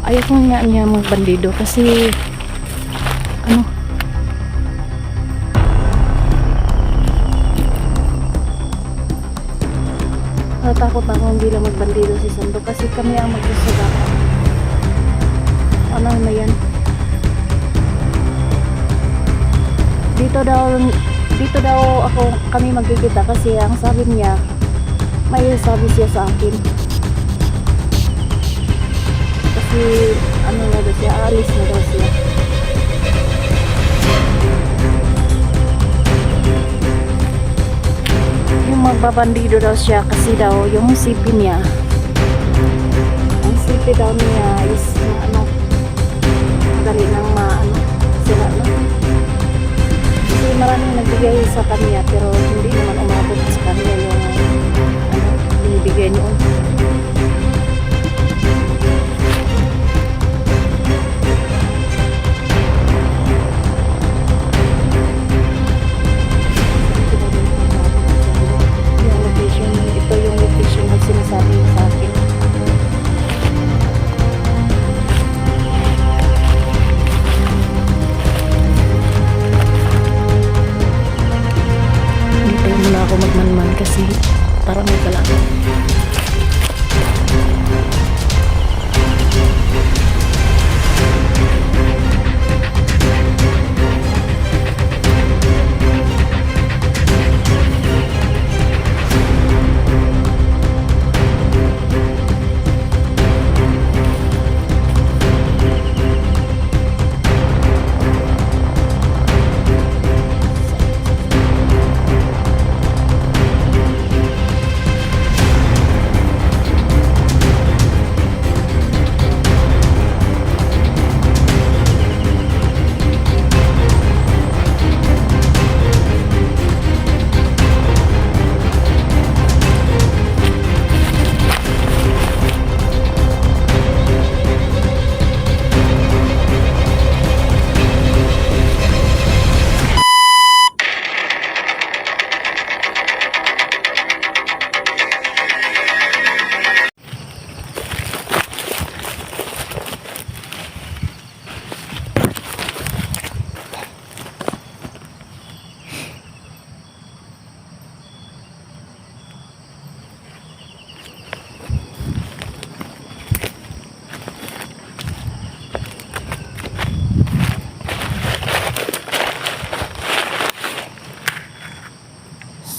Ayaw ko nga niya magbandido kasi ano, natakot ako hindi lang magbandido si Sando kasi kami ang magkasagapan. Ano na yan? Dito daw kami magkikita kasi ang sabi niya may sabi siya sa akin. Kasi ano na daw siya, aalis na daw siya. Yung magbabandido daw siya kasi daw yung sipi niya, ang sipi daw niya is ano, dali nang maano sila, no? Kasi maraming nagbigay sa kanya pero hindi naman umabot sa kanya yung ano, binibigay noon. Sinasabi niya sa akin. Hintayin muna ako magmanman kasi parang may kalaban.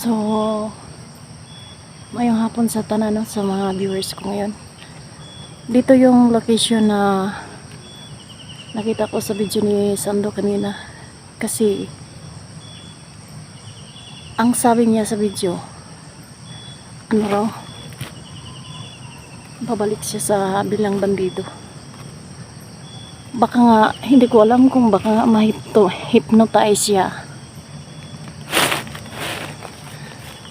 So, mayong hapon sa tanan, no, sa mga viewers ko ngayon. Dito yung location na nakita ko sa video ni Sando kanina. Kasi, ang sabi niya sa video, ano raw, babalik siya sa bilang bandido. Baka nga, hindi ko alam kung baka nga ma-hypnotize siya.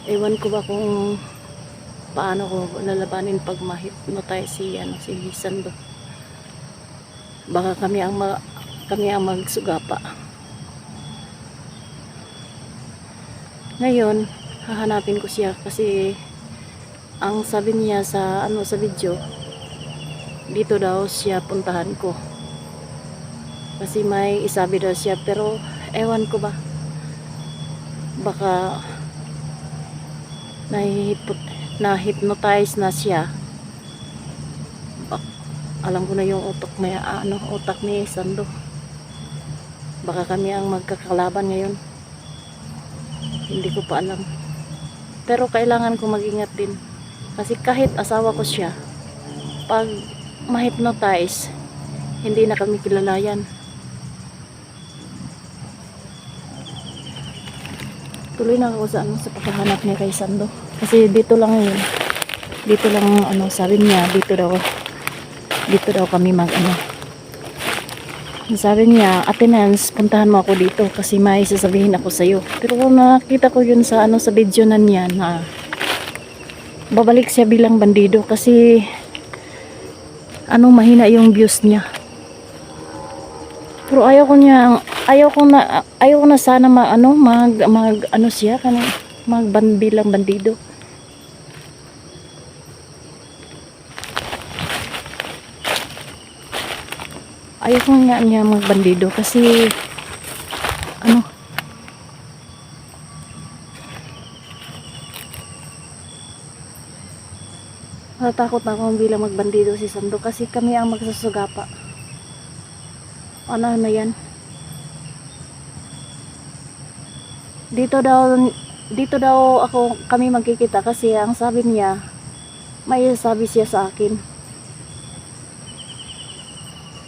Ewan ko ba kung paano ko lalabanin pag ma-hypnotize si Sando. Baka kami ang magsugapa. Ngayon, hahanapin ko siya kasi ang sabi niya sa sa video, dito daw siya puntahan ko. Kasi may isabi daw siya pero ewan ko ba. Baka na-hypnotize na siya. Alam ko na yung utak ni Sando. Baka kami ang magkakalaban ngayon. Hindi ko pa alam. Pero kailangan ko mag-ingat din. Kasi kahit asawa ko siya, pag ma-hypnotize, hindi na kami kilalayan. Tuloy na ako sa sa paghahanap niya kay Sando. Kasi dito lang yun. Dito lang sabi niya, dito daw kami sabi niya, attendance, puntahan mo ako dito kasi may sasabihin ako sa iyo. Pero kung nakita ko yun sa sa video na niya na babalik siya bilang bandido kasi mahina yung views niya. Pero ayaw ko na sana siya bilang bandido. Ayaw ko nga niya magbandido kasi ano, natatakot na ako bilang magbandido si Sando kasi kami ang magsusugapa. Ano na yan? Dito daw kami magkikita kasi ang sabi niya may sabi siya sa akin.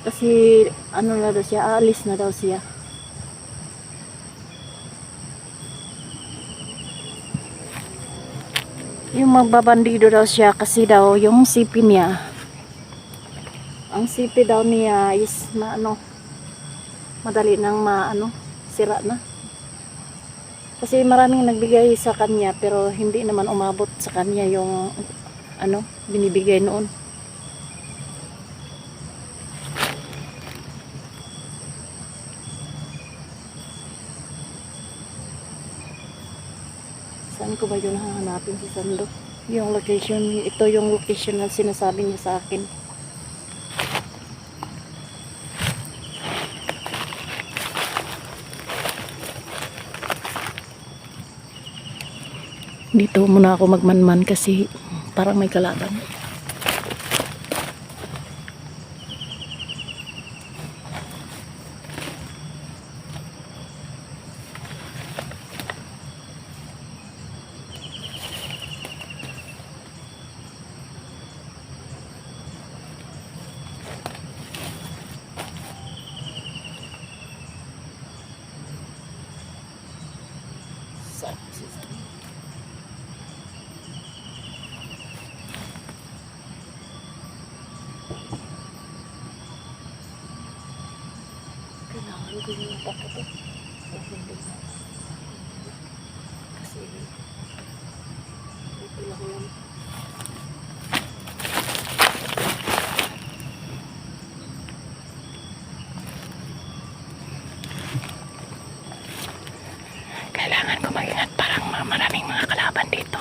Kasi ano na daw siya, aalis na daw siya. Yung magbabandido daw siya kasi daw yung sipi niya. Ang sipi daw niya is madali nang sira na. Kasi maraming nagbigay sa kanya pero hindi naman umabot sa kanya yung binibigay noon. Saan ko ba yun hahanapin si Sando? Yung location, ito yung location na sinasabi niya sa akin. Dito muna ako magmanman kasi parang may kalaban. Kailangan ko yung paketo. Kasi ito lang yan. Kailangan ko mag-ingat, parang maraming mga kalaban dito.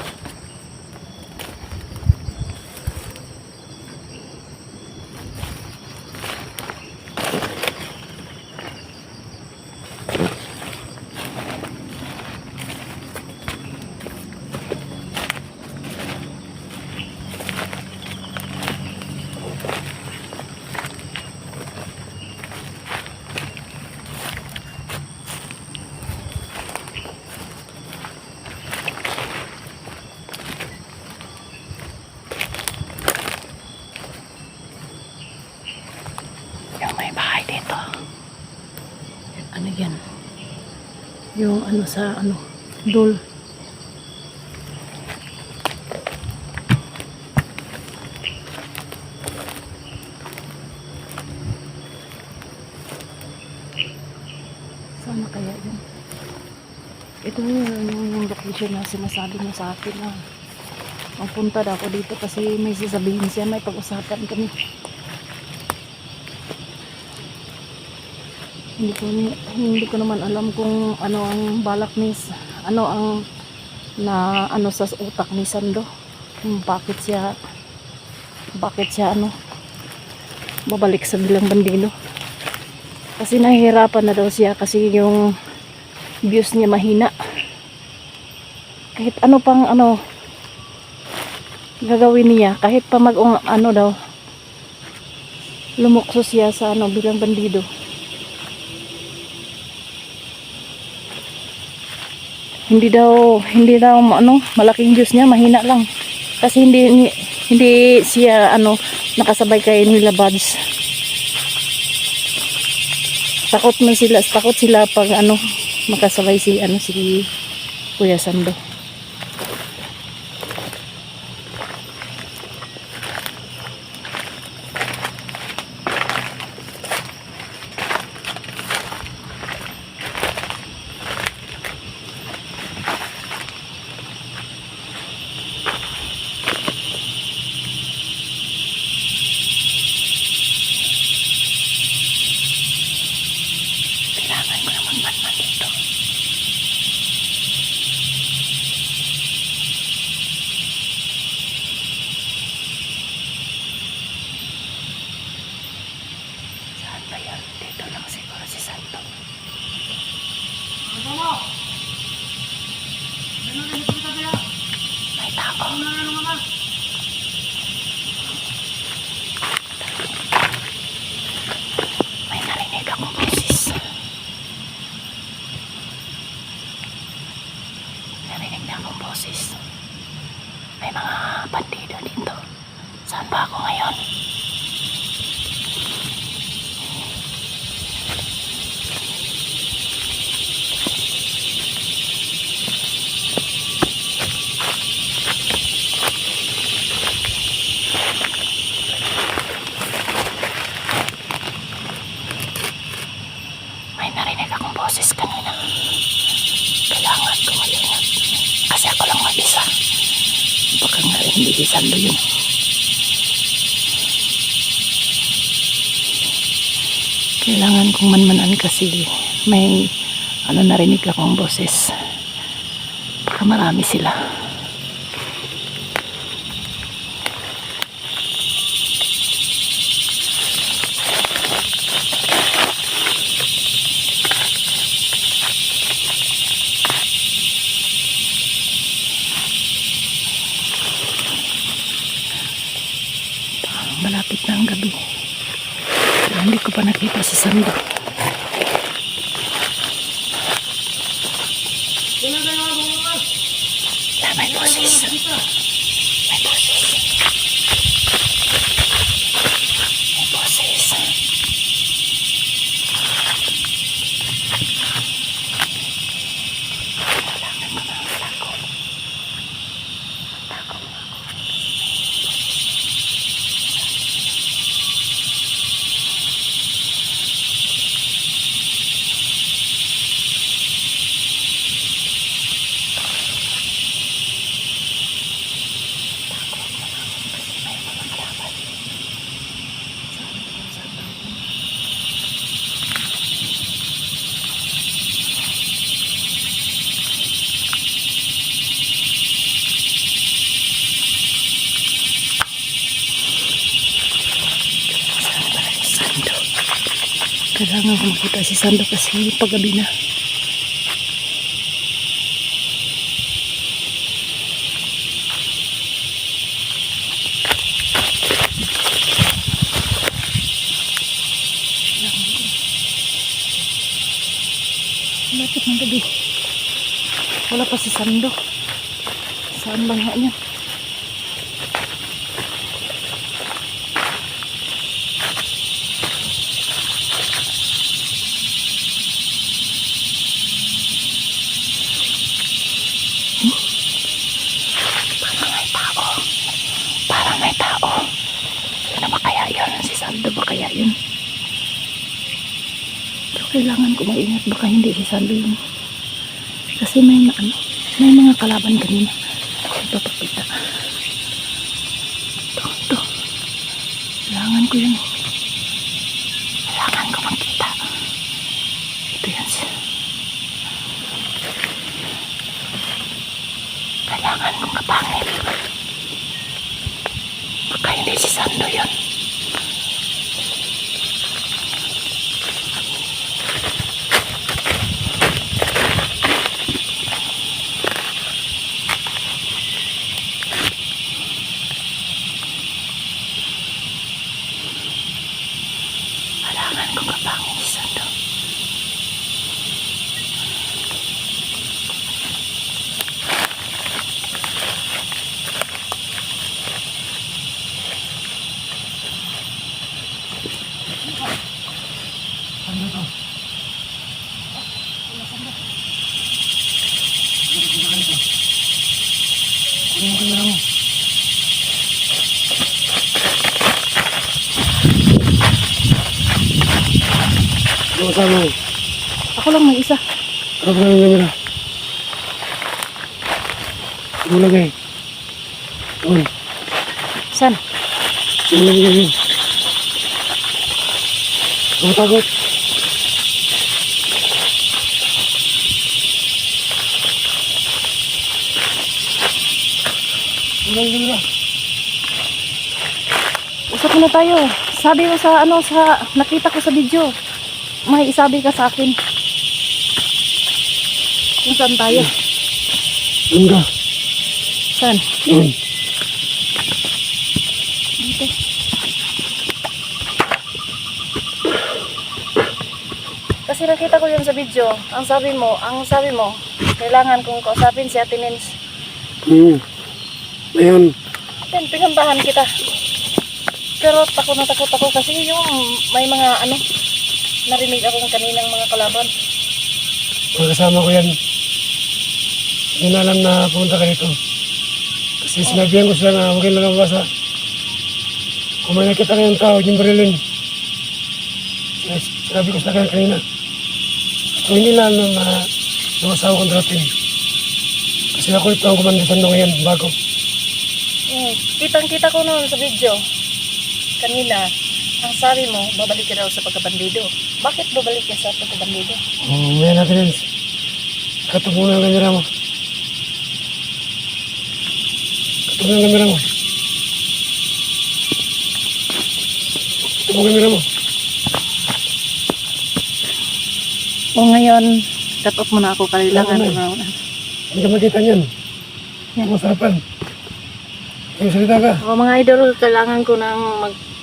Yung may bahay dito. Ano yan? Yung sa dul. Sana kaya yun? Ito yung location na sinasabi niya sa akin na magpunta daw ako dito kasi may sasabihin siya, may pag-usapan kami. Hindi ko naman alam kung ano ang balak ni sa utak ni Sando. Bakit siya babalik sa bilang bandido. Kasi nahihirapan na daw siya kasi yung views niya mahina. Kahit ano pang gagawin niya, kahit pa daw lumukso siya sa bilang bandido. Hindi daw malaking views niya, mahina lang. Kasi hindi siya nakasabay kay nila Buds. Takot sila pag makasabay si Kuya Sando. Saan ba yan? May narinig akong boses. Narinig na akong boses. May mga bandido dito. Saan ba ako ngayon? May narinig akong boses kanina. Kailangan ko mag-ingat. Kasi ako lang mag-isa. Baka nga rin hindi isando yun. Kailangan kong manmanan kasi may narinig akong boses. Baka marami sila. Malapit na ang gabi. Pero hindi ko pa nakita si Sando. May boses. May boses. May boses. Kailangan ko na magtago. Magtago na ako. Kailangan ko makita si Sando kasi paggabi na. Lapit ng gabi. Wala pa si Sando. Saan bangha niya? Parang may tao. Sino ba kaya yun? Si Sando ba kaya yun? Pero kailangan ko maingat. Baka hindi si Sando yun. Kasi may mga kalaban kanina. Ito pakita. Ito. Kailangan ko yun. Kailangan ko makita. Ito yan siya. Kailangan kong kapangin. Baka hindi si Sando yun. Kailangan kong kapangin si Sando. Kasama mo. Ako lang may isa. Harap na ng camera. Mulagay. Doon. Saan? Mulagay yun. Huwag takot. Mulagay camera. Usap muna tayo. Sabi mo sa nakita ko sa video. May isabi ka sa akin. Kung saan tayo? Doon ka. Saan? Doon. Dito. Kasi nakita ko yun sa video. Ang sabi mo, kailangan kong kausapin si Ate Nins. Ngayon, Then, pinambahan kita. Pero takot na takot ako kasi yung may mga narinig akong kaninang mga kalaban. mga kasama ko yan. Hindi na alam na pumunta ka dito. Kasi sinabihan ko sila na huwag kayong lalabas ha. Kung may nakita kayong tao, yung barilin. Sinabi ko sa kanya kanina. Kung hindi na alam na lumasawa kong dating. Kasi ako ito ang kumanditan na ngayon, bago. Kitang-kita ko noon sa video. Kanina, ang sabi mo, babalik ka daw sa pagkabandido. Bakit babalik ka sa pagkabandido? Ngayon natin yan. Katubo na ang kamera mo. Katubo na ang kamera mo. Katubo ang kamera mo. O ngayon, cut off muna ako. Kailangan ko Ano? na. Hindi ka makita niyan. Yan. Masarapan. Yung salita ka. O mga idol, kailangan ko nang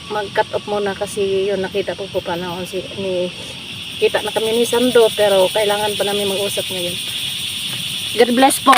mag-cut off muna kasi yun, nakita ko po pa na kita na kami ni Sando pero kailangan pa namin mag-usap ngayon. God bless po.